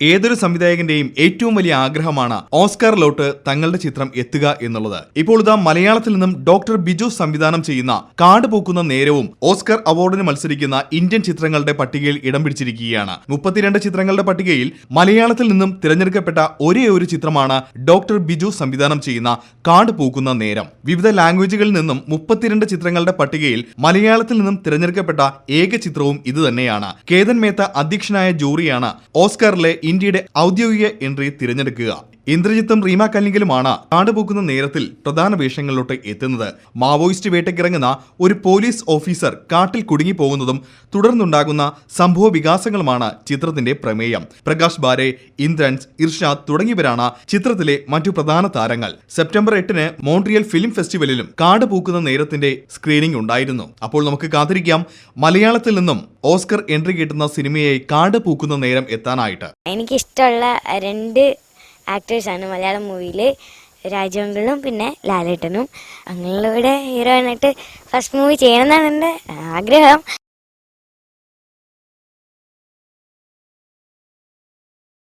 ഏതൊരു സംവിധായകന്റെയും ഏറ്റവും വലിയ ആഗ്രഹമാണ് ഓസ്കാറിലോട്ട് തങ്ങളുടെ ചിത്രം എത്തുക എന്നുള്ളത്. ഇപ്പോൾ ഇതാ മലയാളത്തിൽ നിന്നും ഡോക്ടർ ബിജു സംവിധാനം ചെയ്യുന്ന കാട് പൂക്കുന്ന നേരവും ഓസ്കർ അവാർഡിന് മത്സരിക്കുന്ന ഇന്ത്യൻ ചിത്രങ്ങളുടെ പട്ടികയിൽ ഇടം പിടിച്ചിരിക്കുകയാണ്. 32 ചിത്രങ്ങളുടെ പട്ടികയിൽ മലയാളത്തിൽ നിന്നും തിരഞ്ഞെടുക്കപ്പെട്ട ഒരേ ഒരു ചിത്രമാണ് ഡോക്ടർ ബിജു സംവിധാനം ചെയ്യുന്ന കാട് പൂക്കുന്ന നേരം. വിവിധ ലാംഗ്വേജുകളിൽ നിന്നും 32 ചിത്രങ്ങളുടെ പട്ടികയിൽ മലയാളത്തിൽ നിന്നും തിരഞ്ഞെടുക്കപ്പെട്ട ഏക ചിത്രവും ഇതുതന്നെയാണ്. കേതൻ മേത്ത അധ്യക്ഷനായ ജൂറിയാണ് ഓസ്കറിലെ ഇന്ത്യയുടെ ഔദ്യോഗിക എൻട്രി തിരഞ്ഞെടുക്കുക. ഇന്ദ്രജിത്തും റീമ കല്ലിങ്കലുമാണ് കാട് പൂക്കുന്ന നേരത്തിൽ പ്രധാന വേഷങ്ങളിലോട്ട് എത്തുന്നത്. മാവോയിസ്റ്റ് വേട്ടയ്ക്കിറങ്ങുന്ന ഒരു പോലീസ് ഓഫീസർ കാട്ടിൽ കുടുങ്ങിപ്പോകുന്നതും തുടർന്നുണ്ടാകുന്ന സംഭവ വികാസങ്ങളുമാണ് ചിത്രത്തിന്റെ പ്രമേയം. പ്രകാശ് ബാരെ, ഇന്ദ്രൻസ്, ഇർഷാദ് തുടങ്ങിയവരാണ് ചിത്രത്തിലെ മറ്റു പ്രധാന താരങ്ങൾ. സെപ്റ്റംബർ 8-ന് മോൺട്രിയൽ ഫിലിം ഫെസ്റ്റിവലിലും കാട് പൂക്കുന്ന നേരത്തിന്റെ സ്ക്രീനിംഗ് ഉണ്ടായിരുന്നു. അപ്പോൾ നമുക്ക് കാത്തിരിക്കാം മലയാളത്തിൽ നിന്നും ഓസ്കർ എൻട്രി കിട്ടുന്ന സിനിമയായി കാട് പൂക്കുന്ന നേരം എത്താനായിട്ട്. എനിക്കിഷ്ടമുള്ള 2 ആക്ടേഴ്സാണ് മലയാളം മൂവിയിൽ, രാജമംഗളും പിന്നെ ലാലേട്ടനും. അങ്ങനെയുള്ള ഹീറോയിനായിട്ട് ഫസ്റ്റ് മൂവി ചെയ്യണമെന്നാണ് എൻ്റെ ആഗ്രഹം.